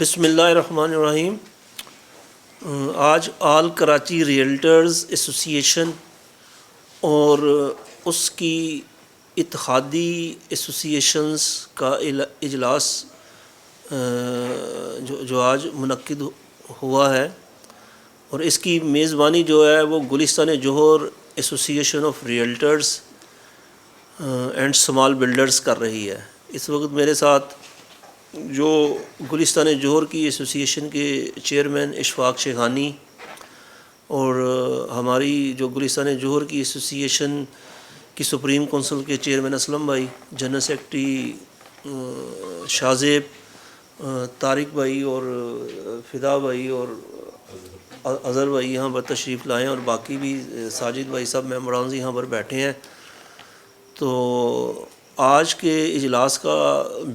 بسم اللہ الرحمن الرحیم۔ آج آل کراچی ریئلٹرز ایسوسی ایشن اور اس کی اتحادی ایسوسی ایشنز کا اجلاس جو آج منعقد ہوا ہے، اور اس کی میزبانی جو ہے وہ گلستان جوہر ایسوسی ایشن آف ریئلٹرز اینڈ اسمال بلڈرز کر رہی ہے۔ اس وقت میرے ساتھ جو گلستان جوہر کی ایسوسی ایشن کے چیئرمین اشفاق شیخانی اور ہماری جو گلستان جوہر کی ایسوسی ایشن کی سپریم کونسل کے چیئرمین اسلم بھائی، جنرل سیکرٹری شاہزیب، طارق بھائی اور فدا بھائی اور اظہر بھائی یہاں پر تشریف لائے ہیں، اور باقی بھی ساجد بھائی سب ممبران یہاں پر بیٹھے ہیں۔ تو آج کے اجلاس کا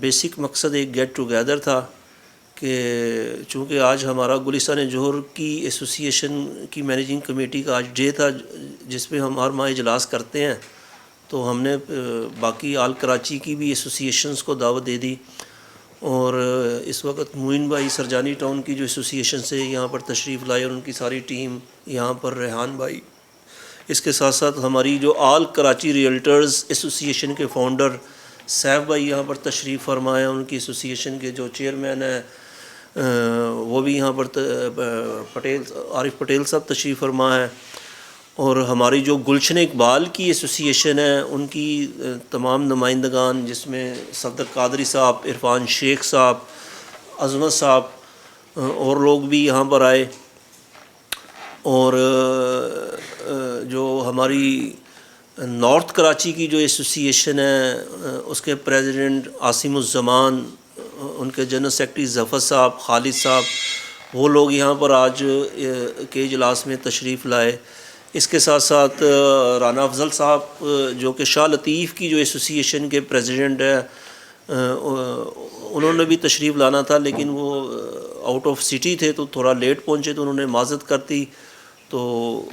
بیسک مقصد ایک گیٹ ٹوگیدر تھا کہ چونکہ آج ہمارا گلستان جوہر کی ایسوسی ایشن کی مینیجنگ کمیٹی کا آج ڈے تھا، جس میں ہم ہر ماہ اجلاس کرتے ہیں، تو ہم نے باقی آل کراچی کی بھی ایسوسی ایشنز کو دعوت دے دی، اور اس وقت معین بھائی سرجانی ٹاؤن کی جو ایسوسی ایشن سے یہاں پر تشریف لائے اور ان کی ساری ٹیم یہاں پر، ریحان بھائی، اس کے ساتھ ساتھ ہماری جو آل کراچی ریئلٹرز ایسوسی ایشن کے فاؤنڈر سیف بھائی یہاں پر تشریف فرمائے ہیں، ان کی ایسوسی ایشن کے جو چیئرمین ہیں وہ بھی یہاں پر عارف پٹیل صاحب تشریف فرما ہے، اور ہماری جو گلشن اقبال کی ایسوسی ایشن ہے ان کی تمام نمائندگان، جس میں صفدر قادری صاحب، عرفان شیخ صاحب، عظمت صاحب اور لوگ بھی یہاں پر آئے، اور جو ہماری نارتھ کراچی کی جو ایسوسی ایشن ہے اس کے پریزیڈنٹ عاصم الزمان، ان کے جنرل سیکرٹری ظفر صاحب، خالد صاحب، وہ لوگ یہاں پر آج کے اجلاس میں تشریف لائے۔ اس کے ساتھ ساتھ رانا افضل صاحب جو کہ شاہ لطیف کی جو ایسوسی ایشن کے پریزیڈنٹ ہیں، انہوں نے بھی تشریف لانا تھا، لیکن وہ آؤٹ آف سٹی تھے تو تھوڑا لیٹ پہنچے، تو انہوں نے معذرت کر دی، تو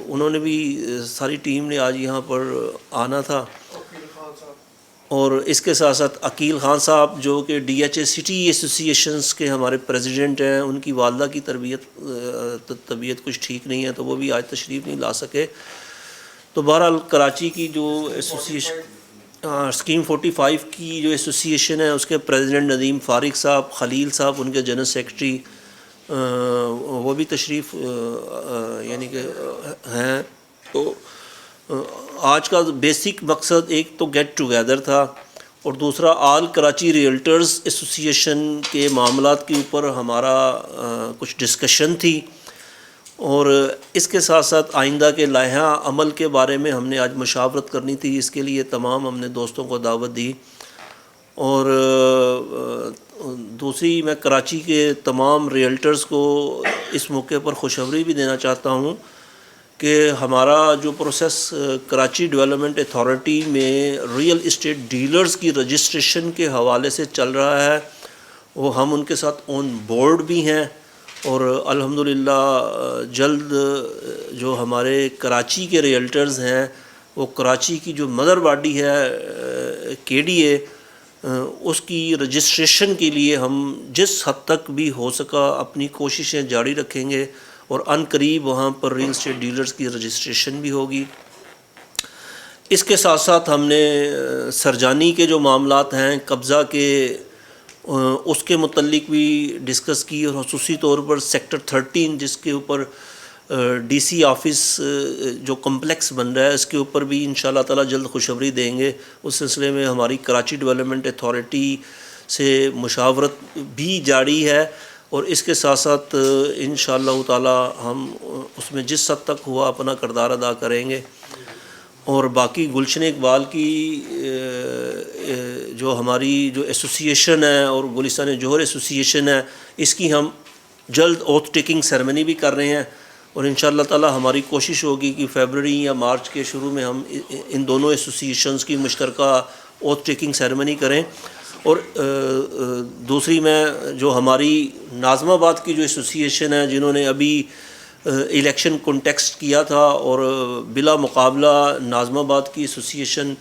انہوں نے بھی، ساری ٹیم نے آج یہاں پر آنا تھا۔ اور اس کے ساتھ ساتھ عقیل خان صاحب جو کہ ڈی ایچ اے سٹی ایسوسی ایشنز کے ہمارے پریزیڈنٹ ہیں، ان کی والدہ کی طبیعت کچھ ٹھیک نہیں ہے، تو وہ بھی آج تشریف نہیں لا سکے۔ تو بہرحال کراچی کی جو ایسوسی ایشن اسکیم 45 کی جو ایسوسی ایشن ہے اس کے پریزیڈنٹ ندیم فارغ صاحب، خلیل صاحب ان کے جنرل سیکرٹری، وہ بھی تشریف یعنی کہ ہیں۔ تو آج کا بیسک مقصد ایک تو گیٹ ٹوگیدر تھا، اور دوسرا آل کراچی ریئلٹرز ایسوسی ایشن کے معاملات کے اوپر ہمارا کچھ ڈسکشن تھی، اور اس کے ساتھ ساتھ آئندہ کے لائحہ عمل کے بارے میں ہم نے آج مشاورت کرنی تھی۔ اس کے لیے تمام ہم نے دوستوں کو دعوت دی، اور دوسری میں کراچی کے تمام ریئلٹرز کو اس موقع پر خوشخبری بھی دینا چاہتا ہوں کہ ہمارا جو پروسیس کراچی ڈیولپمنٹ اتھارٹی میں ریئل اسٹیٹ ڈیلرز کی رجسٹریشن کے حوالے سے چل رہا ہے، وہ ہم ان کے ساتھ آن بورڈ بھی ہیں، اور الحمدللہ جلد جو ہمارے کراچی کے ریئلٹرز ہیں، وہ کراچی کی جو مدر باڈی ہے KDA، اس کی رجسٹریشن کے لیے ہم جس حد تک بھی ہو سکا اپنی کوششیں جاری رکھیں گے، اور عن قریب وہاں پر ریل اسٹیٹ ڈیلرز کی رجسٹریشن بھی ہوگی۔ اس کے ساتھ ساتھ ہم نے سرجانی کے جو معاملات ہیں قبضہ کے، اس کے متعلق بھی ڈسکس کی، اور خصوصی طور پر سیکٹر 13 جس کے اوپر DC آفس جو کمپلیکس بن رہا ہے، اس کے اوپر بھی انشاءاللہ تعالی جلد خوشخبری دیں گے۔ اس سلسلے میں ہماری کراچی ڈیولپمنٹ اتھارٹی سے مشاورت بھی جاری ہے، اور اس کے ساتھ ساتھ انشاءاللہ تعالی ہم اس میں جس حد تک ہوا اپنا کردار ادا کریں گے۔ اور باقی گلشن اقبال کی جو ہماری جو ایسوسی ایشن ہے اور گلستان جوہر ایسوسی ایشن ہے، اس کی ہم جلد اوتھ ٹیکنگ سیرمنی بھی کر رہے ہیں، اور انشاءاللہ تعالی ہماری کوشش ہوگی کہ فیبرری یا مارچ کے شروع میں ہم ان دونوں ایسوسی ایشنز کی مشترکہ اوتھ ٹیکنگ سیرمنی کریں۔ اور دوسری میں جو ہماری ناظم آباد کی جو ایسوسی ایشن ہے، جنہوں نے ابھی الیکشن کنٹیکسٹ کیا تھا، اور بلا مقابلہ ناظم آباد کی ایسوسی ایشن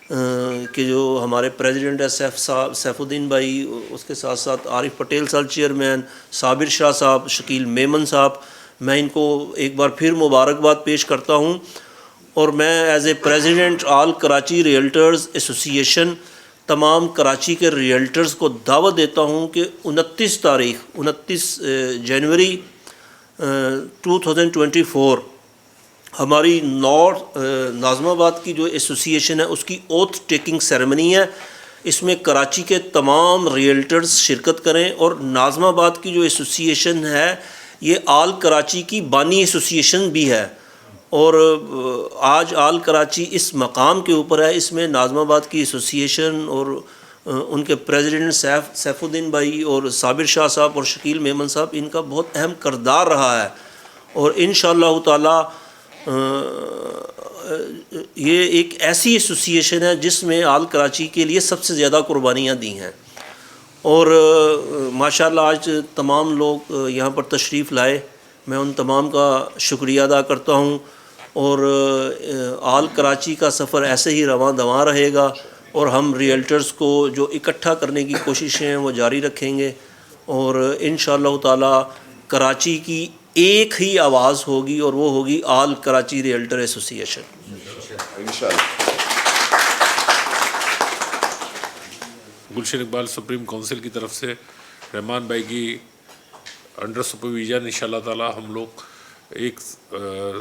کہ جو ہمارے پریزیڈنٹ ہے سیف الدین بھائی، اس کے ساتھ ساتھ عارف پٹیل صاحب چیئرمین، صابر شاہ صاحب، شکیل میمن صاحب، میں ان کو ایک بار پھر مبارکباد پیش کرتا ہوں. اور میں ایز اے پریزیڈنٹ آل کراچی ریئلٹرز ایسوسی ایشن تمام کراچی کے ریئلٹرز کو دعوت دیتا ہوں کہ 29 جنوری 2024 ہماری ناظم آباد کی جو ایسوسی ایشن ہے اس کی اوتھ ٹیکنگ سیریمنی ہے. اس میں کراچی کے تمام ریئلٹرز شرکت کریں. اور ناظم آباد کی جو ایسوسی ایشن ہے یہ آل کراچی کی بانی ایسوسی ایشن بھی ہے، اور آج آل کراچی اس مقام کے اوپر ہے. اس میں ناظم آباد کی ایسوسی ایشن اور ان کے پریزیڈنٹ سیف الدین بھائی اور صابر شاہ صاحب اور شکیل میمن صاحب، ان کا بہت اہم کردار رہا ہے. اور انشاءاللہ تعالی یہ ایک ایسی ایسوسی ایشن ہے جس میں آل کراچی کے لیے سب سے زیادہ قربانیاں دی ہیں. اور ماشاءاللہ آج تمام لوگ یہاں پر تشریف لائے، میں ان تمام کا شکریہ ادا کرتا ہوں. اور آل کراچی کا سفر ایسے ہی رواں دواں رہے گا، اور ہم ریئلٹرز کو جو اکٹھا کرنے کی کوششیں ہیں وہ جاری رکھیں گے. اور انشاءاللہ تعالی کراچی کی ایک ہی آواز ہوگی، اور وہ ہوگی آل کراچی ریئلٹر ایسوسی ایشن. گلشن اقبال سپریم کونسل کی طرف سے رحمان بھائی کی انڈر سپرویژن انشاءاللہ تعالی ہم لوگ ایک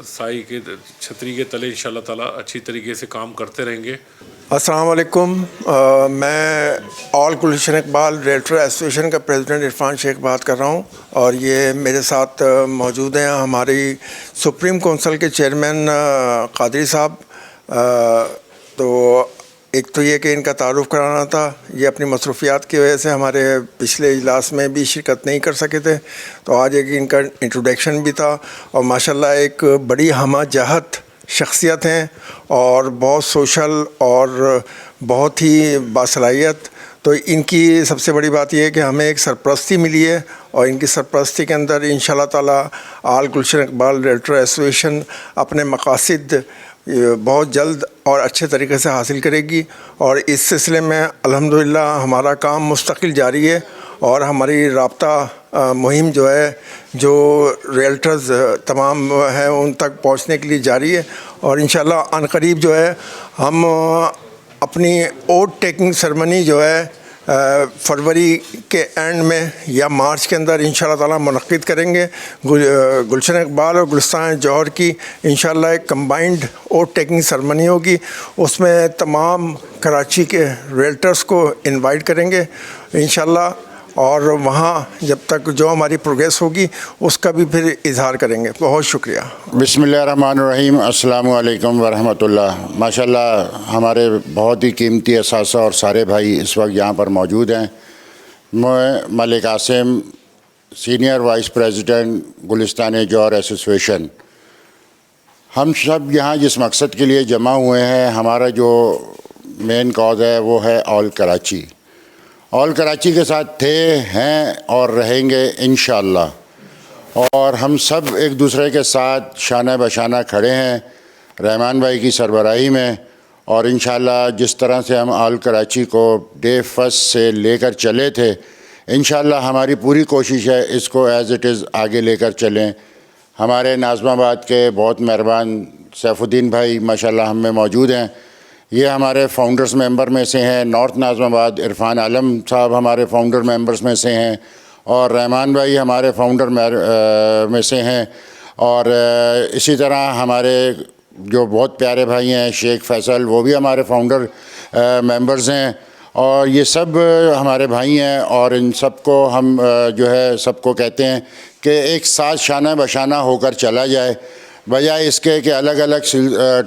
سائے کے چھتری کے تلے انشاءاللہ تعالی اچھی طریقے سے کام کرتے رہیں گے. السلام علیکم. میں آل گلشن اقبال ریئلٹر ایسوسیشن کا پریزیڈنٹ عرفان شیخ بات کر رہا ہوں، اور یہ میرے ساتھ موجود ہیں ہماری سپریم کونسل کے چیئرمین قادری صاحب. تو ایک تو یہ کہ ان کا تعارف کرانا تھا، یہ اپنی مصروفیات کی وجہ سے ہمارے پچھلے اجلاس میں بھی شرکت نہیں کر سکے تھے، تو آج ایک ان کا انٹروڈکشن بھی تھا. اور ماشاءاللہ ایک بڑی ہمہ جہت شخصیت ہیں اور بہت سوشل اور بہت ہی باصلاحیت. تو ان کی سب سے بڑی بات یہ ہے کہ ہمیں ایک سرپرستی ملی ہے، اور ان کی سرپرستی کے اندر انشاءاللہ تعالی آل گلشن اقبال ریئلٹر ایسوسیشن اپنے مقاصد بہت جلد اور اچھے طریقے سے حاصل کرے گی. اور اس سلسلے میں الحمدللہ ہمارا کام مستقل جاری ہے، اور ہماری رابطہ مہم جو ہے جو ریئلٹرز تمام ہیں ان تک پہنچنے کے لیے جاری ہے. اور انشاءاللہ عن قریب جو ہے ہم اپنی اوتھ ٹیکنگ سرمنی جو ہے فروری کے اینڈ میں یا مارچ کے اندر انشاءاللہ تعالی منعقد کریں گے. گلشن اقبال اور گلستان جوہر کی انشاءاللہ ایک کمبائنڈ اوتھ ٹیکنگ سرمنی ہوگی. اس میں تمام کراچی کے ریئلٹرز کو انوائٹ کریں گے انشاءاللہ، اور وہاں جب تک جو ہماری پروگریس ہوگی اس کا بھی پھر اظہار کریں گے. بہت شکریہ. بسم اللہ الرحمن الرحیم. السلام علیکم ورحمۃ اللہ. ماشاءاللہ ہمارے بہت ہی قیمتی اثاثہ اور سارے بھائی اس وقت یہاں پر موجود ہیں. میں ملک عاصم، سینئر وائس پریزیڈنٹ گلستان جوہر ایسوسیشن. ہم سب یہاں جس مقصد کے لیے جمع ہوئے ہیں، ہمارا جو مین کاز ہے وہ ہے آل کراچی. آل کراچی کے ساتھ تھے، ہیں اور رہیں گے انشاءاللہ. اور ہم سب ایک دوسرے کے ساتھ شانہ بشانہ کھڑے ہیں رحمان بھائی کی سربراہی میں. اور انشاءاللہ جس طرح سے ہم آل کراچی کو ڈے فرسٹ سے لے کر چلے تھے، انشاءاللہ ہماری پوری کوشش ہے اس کو ایز اٹ از آگے لے کر چلیں. ہمارے ناظم آباد کے بہت مہربان سیف الدین بھائی ماشاءاللہ ہم میں موجود ہیں. یہ ہمارے فاؤنڈرز ممبر میں سے ہیں. نارتھ ناظم آباد عرفان عالم صاحب ہمارے فاؤنڈر ممبرز میں سے ہیں، اور رحمان بھائی ہمارے فاؤنڈر میں سے ہیں. اور اسی طرح ہمارے جو بہت پیارے بھائی ہیں شیخ فیصل، وہ بھی ہمارے فاؤنڈر ممبرز ہیں. اور یہ سب ہمارے بھائی ہیں، اور ان سب کو ہم جو ہے سب کو کہتے ہیں کہ ایک ساتھ شانہ بشانہ ہو کر چلا جائے، بجائے اس کے کہ الگ الگ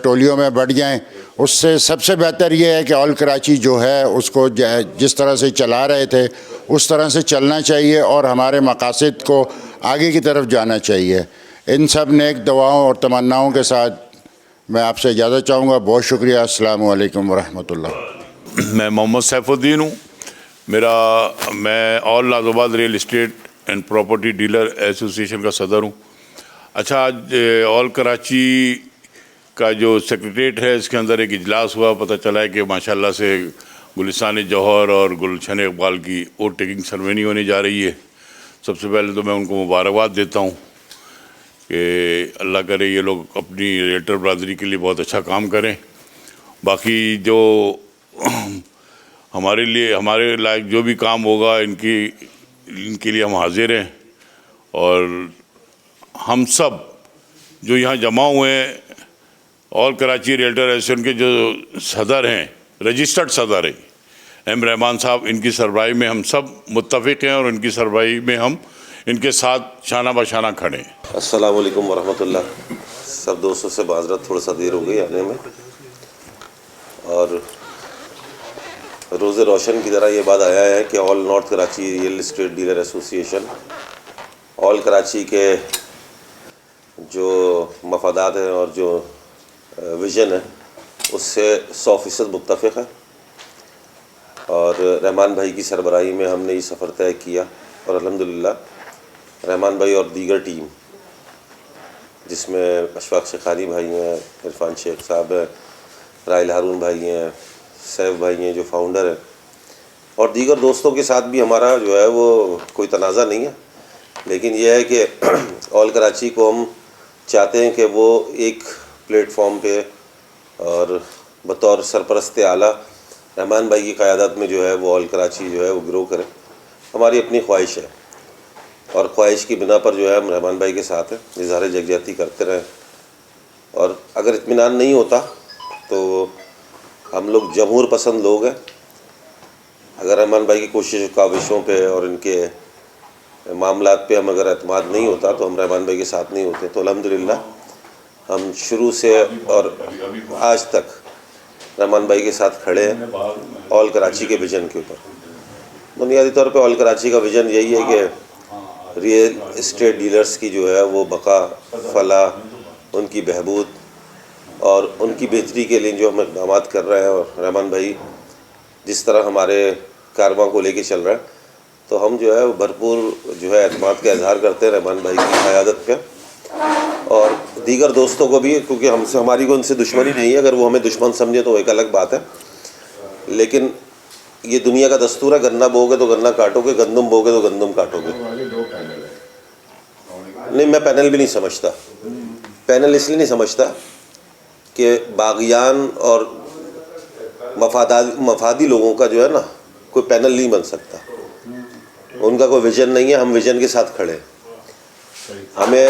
ٹولیوں میں بڑھ جائیں. اس سے سب سے بہتر یہ ہے کہ آل کراچی جو ہے اس کو جس طرح سے چلا رہے تھے اس طرح سے چلنا چاہیے، اور ہمارے مقاصد کو آگے کی طرف جانا چاہیے. ان سب نیک دعاؤں اور تمناؤں کے ساتھ میں آپ سے اجازت چاہوں گا. بہت شکریہ. السلام علیکم ورحمۃ اللہ. میں محمد سیف الدین ہوں. میں آل ناظم آباد real estate and property dealer association کا صدر ہوں. اچھا، آج آل کراچی کا جو سیکریٹریٹ ہے اس کے اندر ایک اجلاس ہوا، پتہ چلا ہے کہ ماشاءاللہ سے گلستان جوہر اور گلشن اقبال کی ووٹ ٹیکنگ سرمنی ہونے جا رہی ہے۔ سب سے پہلے تو میں ان کو مبارکباد دیتا ہوں کہ اللہ کرے یہ لوگ اپنی ریلٹر برادری کے لیے بہت اچھا کام کریں۔ باقی جو ہمارے لیے ہمارے لائق جو بھی کام ہوگا ان کے لیے ہم حاضر ہیں، اور ہم سب جو یہاں جمع ہوئے ہیں آل کراچی ریلٹر ایسوسیشن کے جو صدر ہیں، رجسٹرڈ صدر ہیں ایم رحمان صاحب، ان کی سربراہی میں ہم سب متفق ہیں اور ان کی سربراہی میں ہم ان کے ساتھ شانہ بشانہ کھڑے ہیں۔ السلام علیکم ورحمۃ اللہ۔ سب دوستوں سے معذرت، تھوڑا سا دیر ہو گئی آنے میں، اور روز روشن کی طرح یہ بات آیا ہے کہ all north Karachi real estate dealer association all Karachi کے جو مفادات ہیں اور جو ویژن ہے اس سے 100% متفق ہے، اور رحمان بھائی کی سربراہی میں ہم نے یہ سفر طے کیا، اور الحمدللہ رحمان بھائی اور دیگر ٹیم جس میں اشفاق شیخانی بھائی ہیں، عرفان شیخ صاحب ہیں، رائل ہارون بھائی ہیں، سیف بھائی ہیں جو فاؤنڈر ہیں، اور دیگر دوستوں کے ساتھ بھی ہمارا جو ہے وہ کوئی تنازع نہیں ہے، لیکن یہ ہے کہ آل کراچی کو ہم چاہتے ہیں کہ وہ ایک پلیٹ فارم پہ اور بطور سرپرست اعلیٰ رحمان بھائی کی قیادت میں جو ہے وہ آل کراچی جو ہے وہ گرو کرے۔ ہماری اپنی خواہش ہے، اور خواہش کی بنا پر جو ہے ہم رحمان بھائی کے ساتھ ہیں، اظہار یکجہتی کرتے رہیں، اور اگر اطمینان نہیں ہوتا تو ہم لوگ جمہور پسند لوگ ہیں۔ اگر رحمان بھائی کی کوشش کاوشوں پہ اور ان کے معاملات پہ ہم اگر اعتماد نہیں ہوتا تو ہم رحمان بھائی کے ساتھ نہیں ہوتے۔ تو الحمدللہ ہم شروع سے اور آج تک رحمان بھائی کے ساتھ کھڑے ہیں آل کراچی کے ویژن کے اوپر۔ بنیادی طور پہ آل کراچی کا ویژن یہی ہے کہ ریئل اسٹیٹ ڈیلرز کی جو ہے وہ بقا، فلاح، ان کی بہبود اور ان کی بہتری کے لیے جو ہم اقدامات کر رہے ہیں، اور رحمان بھائی جس طرح ہمارے کارواں کو لے کے چل رہا ہے، تو ہم جو ہے بھرپور جو ہے اعتماد کا اظہار کرتے ہیں رحمان بھائی کی قیادت پہ، اور دیگر دوستوں کو بھی، کیونکہ ہماری کو ان سے دشمنی نہیں ہے۔ اگر وہ ہمیں دشمن سمجھے تو ایک الگ بات ہے، لیکن یہ دنیا کا دستور ہے، گنا بوگے تو گنا کاٹو گے، گندم بوگے تو گندم کاٹو گے۔ نہیں، میں پینل بھی نہیں سمجھتا، پینل اس لیے نہیں سمجھتا کہ باغیان اور مفادی لوگوں کا جو ہے نا کوئی پینل نہیں بن سکتا، ان کا کوئی ویژن نہیں ہے، ہم ویژن کے ساتھ کھڑے ہیں۔ ہمیں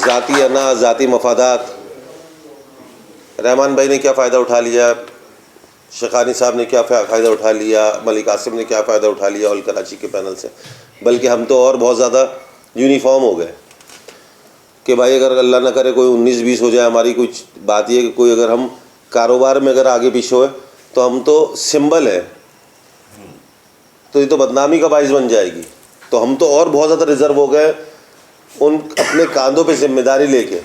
ذاتی انا، ذاتی مفادات، رحمان بھائی نے کیا فائدہ اٹھا لیا، شیخانی صاحب نے کیا فائدہ اٹھا لیا، ملک قاسم نے کیا فائدہ اٹھا لیا آل کراچی کے پینل سے، بلکہ ہم تو اور بہت زیادہ یونیفارم ہو گئے کہ بھائی اگر اللہ نہ کرے کوئی 19-20 ہو جائے، ہماری کوئی بات یہ ہے کہ کوئی اگر ہم کاروبار میں اگر آگے پیچھے ہوئے تو ہم تو سمبل ہیں، تو یہ تو بدنامی کا باعث بن جائے گی۔ تو ہم تو اور بہت زیادہ ریزرو ہو گئے ان اپنے کاندھوں پہ ذمہ داری لے کے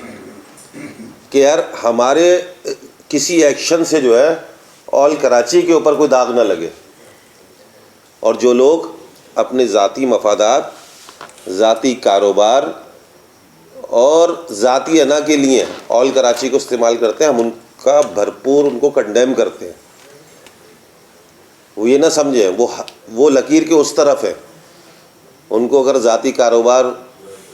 کہ یار ہمارے کسی ایکشن سے جو ہے آل کراچی کے اوپر کوئی داغ نہ لگے، اور جو لوگ اپنے ذاتی مفادات، ذاتی کاروبار اور ذاتی انا کے لیے آل کراچی کو استعمال کرتے ہیں، ہم ان کا بھرپور ان کو کنڈیم کرتے ہیں۔ وہ یہ نہ سمجھیں وہ لکیر کے اس طرف ہے، ان کو اگر ذاتی کاروبار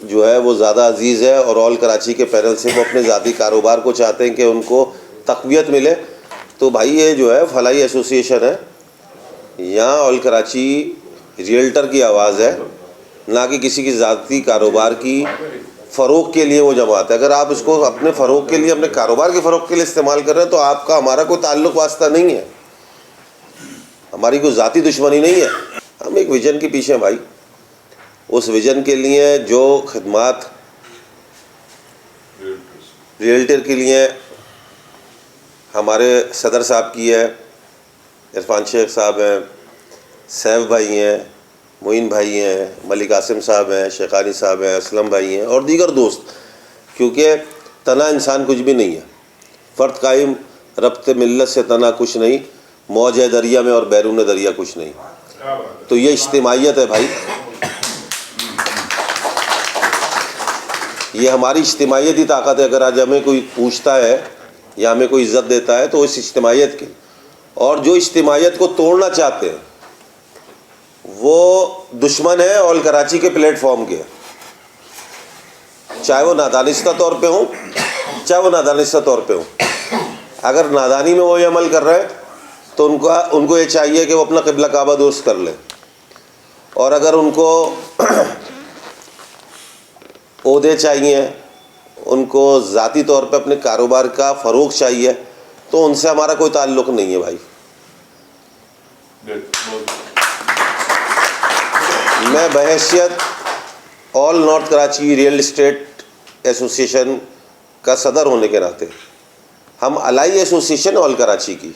جو ہے وہ زیادہ عزیز ہے اور آل کراچی کے پینل سے وہ اپنے ذاتی کاروبار کو چاہتے ہیں کہ ان کو تقویت ملے، تو بھائی یہ جو ہے فلاحی ایسوسیشن ہے، یہاں آل کراچی ریئلٹر کی آواز ہے، نہ کہ کسی کی ذاتی کاروبار کی فروغ کے لیے وہ جماعت ہے۔ اگر آپ اس کو اپنے فروغ کے لیے، اپنے کاروبار کے فروغ کے لیے استعمال کر رہے ہیں تو آپ کا ہمارا کوئی تعلق واسطہ نہیں ہے، ہماری کوئی ذاتی دشمنی نہیں ہے۔ ہم ایک ویژن کے پیچھے ہیں بھائی، اس ویژن کے لیے جو خدمات ریئلٹر کے لیے ہمارے صدر صاحب کی ہے، عرفان شیخ صاحب ہیں، سیف بھائی ہیں، معین بھائی ہیں، ملک قاسم صاحب ہیں، شیخانی صاحب ہیں، اسلم بھائی ہیں اور دیگر دوست، کیونکہ تنا انسان کچھ بھی نہیں ہے، فرد قائم ربط ملت سے تنا کچھ نہیں، موج ہے دریا میں اور بیرون دریا کچھ نہیں۔ تو یہ اجتماعیت ہے بھائی، یہ ہماری اجتماعیت ہی طاقت ہے. اگر آج ہمیں کوئی پوچھتا ہے یا ہمیں کوئی عزت دیتا ہے تو اس اجتماعیت کی. اور جو اجتماعیت کو توڑنا چاہتے ہیں وہ دشمن ہے آل کراچی کے پلیٹ فارم کے, چاہے وہ نادانستہ طور پہ ہوں چاہے وہ نادانستہ طور پہ ہوں. اگر نادانی میں وہ یہ عمل کر رہے ہیں تو ان کو یہ چاہیے کہ وہ اپنا قبلہ کعبہ درست کر لیں. اور اگر ان کو عہدے چاہیے, ان کو ذاتی طور پہ اپنے کاروبار کا فروغ چاہیے, تو ان سے ہمارا کوئی تعلق نہیں ہے بھائی. میں بحیثیت all north Karachi real estate association کا صدر ہونے کے ناطے, ہم الائی ایسوسیشن آل کراچی کی,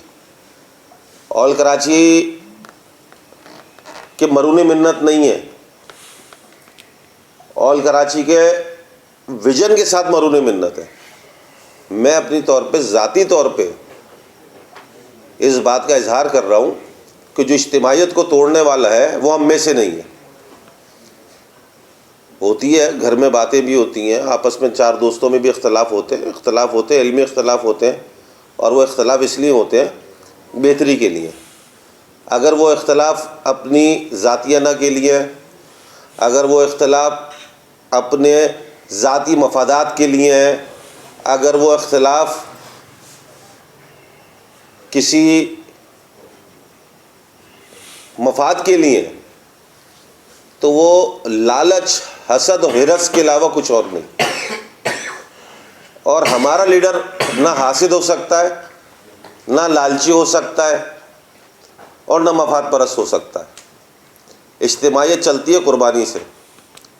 آل کراچی کے مرہون منت نہیں ہے, آل کراچی کے ویژن کے ساتھ مرہون منت ہے. میں اپنی طور پہ ذاتی طور پہ اس بات کا اظہار کر رہا ہوں کہ جو اجتماعیت کو توڑنے والا ہے وہ ہم میں سے نہیں ہے. ہوتی ہے گھر میں باتیں بھی ہوتی ہیں, آپس میں چار دوستوں میں بھی اختلاف ہوتے ہیں, علمی اختلاف ہوتے ہیں, اور وہ اختلاف اس لیے ہوتے ہیں بہتری کے لیے. اگر وہ اختلاف اپنی ذاتیانہ کے لیے, اگر وہ اختلاف اپنے ذاتی مفادات کے لیے ہیں, اگر وہ اختلاف کسی مفاد کے لیے, تو وہ لالچ, حسد اور ہرس کے علاوہ کچھ اور نہیں. اور ہمارا لیڈر نہ حاسد ہو سکتا ہے, نہ لالچی ہو سکتا ہے, اور نہ مفاد پرست ہو سکتا ہے. اجتماعیت چلتی ہے قربانی سے,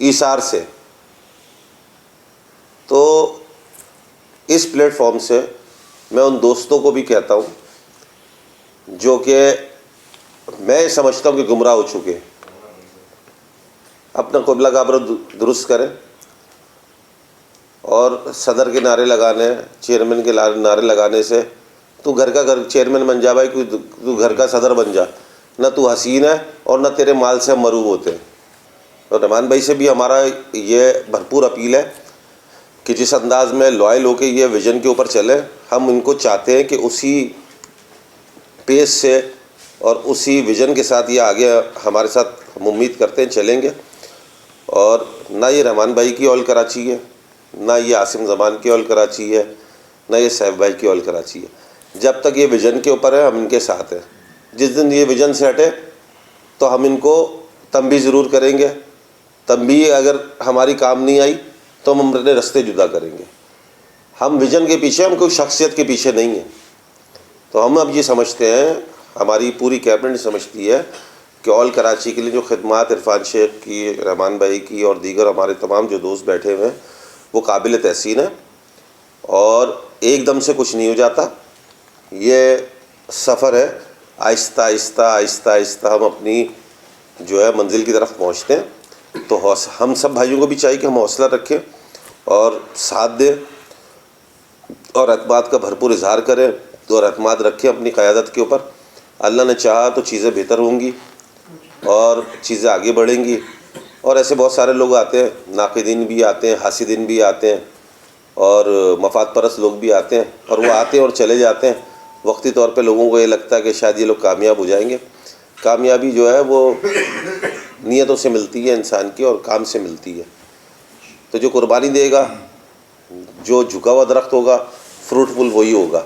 ایثار سے. تو اس پلیٹ فارم سے میں ان دوستوں کو بھی کہتا ہوں جو کہ میں سمجھتا ہوں کہ گمراہ ہو چکے, اپنا قبلہ کعبہ درست کریں, اور صدر کے نعرے لگانے, چیئرمین کے نعرے لگانے سے تو گھر کا چیئرمین بن جا بھائی, تو گھر کا صدر بن جا. نہ تو حسین ہے اور نہ تیرے مال سے ہم مروب ہوتے ہیں. اور رحمان بھائی سے بھی ہمارا یہ بھرپور اپیل ہے کہ جس انداز میں لوائل ہو کے یہ ویژن کے اوپر چلے, ہم ان کو چاہتے ہیں کہ اسی پیس سے اور اسی ویژن کے ساتھ یہ آگے ہمارے ساتھ ہم امید کرتے ہیں چلیں گے. اور نہ یہ رحمان بھائی کی آل کراچی ہے, نہ یہ عاصم زمان کی آل کراچی ہے, نہ یہ سیف بھائی کی آل کراچی ہے. جب تک یہ ویژن کے اوپر ہے ہم ان کے ساتھ ہیں. جس دن یہ ویژن سے ہٹے تو ہم ان کو تنبیہ ضرور کریں گے. تنبیہ اگر ہماری کام نہیں آئی تو ہم اپنے رستے جدا کریں گے. ہم ویژن کے پیچھے, ہم کوئی شخصیت کے پیچھے نہیں ہیں. تو ہم اب یہ سمجھتے ہیں, ہماری پوری کیبنٹ سمجھتی ہے کہ آل کراچی کے لیے جو خدمات عرفان شیخ کی, رحمان بھائی کی اور دیگر ہمارے تمام جو دوست بیٹھے ہوئے ہیں وہ قابل تحسین ہیں. اور ایک دم سے کچھ نہیں ہو جاتا, یہ سفر ہے, آہستہ آہستہ آہستہ آہستہ ہم اپنی جو ہے منزل کی طرف پہنچتے ہیں. تو ہم سب بھائیوں کو بھی چاہیے کہ ہم حوصلہ رکھیں اور ساتھ دیں اور اعتماد کا بھرپور اظہار کریں, اور اعتماد رکھیں اپنی قیادت کے اوپر. اللہ نے چاہا تو چیزیں بہتر ہوں گی اور چیزیں آگے بڑھیں گی. اور ایسے بہت سارے لوگ آتے ہیں, ناقدین بھی آتے ہیں, حاسدین بھی آتے ہیں, اور مفاد پرست لوگ بھی آتے ہیں, اور وہ آتے ہیں اور چلے جاتے ہیں. وقتی طور پہ لوگوں کو یہ لگتا ہے کہ شاید یہ لوگ کامیاب ہو جائیں گے. کامیابی جو ہے وہ نیتوں سے ملتی ہے انسان کی, اور کام سے ملتی ہے. تو جو قربانی دے گا, جو جھکا ہوا درخت ہوگا, فروٹفل وہی ہوگا.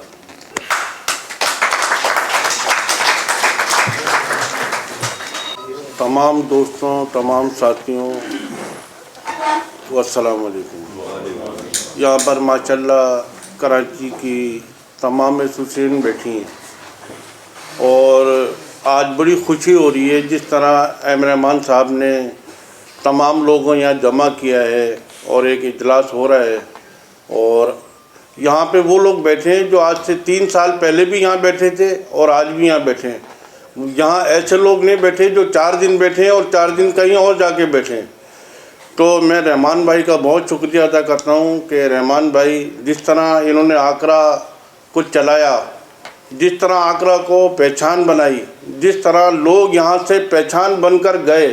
تمام دوستوں, تمام ساتھیوں کو السلام علیکم. یہاں پر ماشاءاللہ کراچی کی تمام ایسوسیشن بیٹھی ہیں, اور آج بڑی خوشی ہو رہی ہے جس طرح ایم رحمان صاحب نے تمام لوگوں یہاں جمع کیا ہے اور ایک اجلاس ہو رہا ہے. اور یہاں پہ وہ لوگ بیٹھے ہیں جو آج سے 3 سال پہلے بھی یہاں بیٹھے تھے اور آج بھی یہاں بیٹھے ہیں. یہاں ایسے لوگ نہیں بیٹھے جو 4 دن بیٹھے ہیں اور 4 دن کہیں اور جا کے بیٹھے ہیں. تو میں رحمان بھائی کا بہت شکریہ ادا کرتا ہوں کہ رحمان بھائی جس طرح انہوں نے آکرا کو چلایا, جس طرح آکرا کو پہچان بنائی, جس طرح لوگ یہاں سے پہچان بن کر گئے,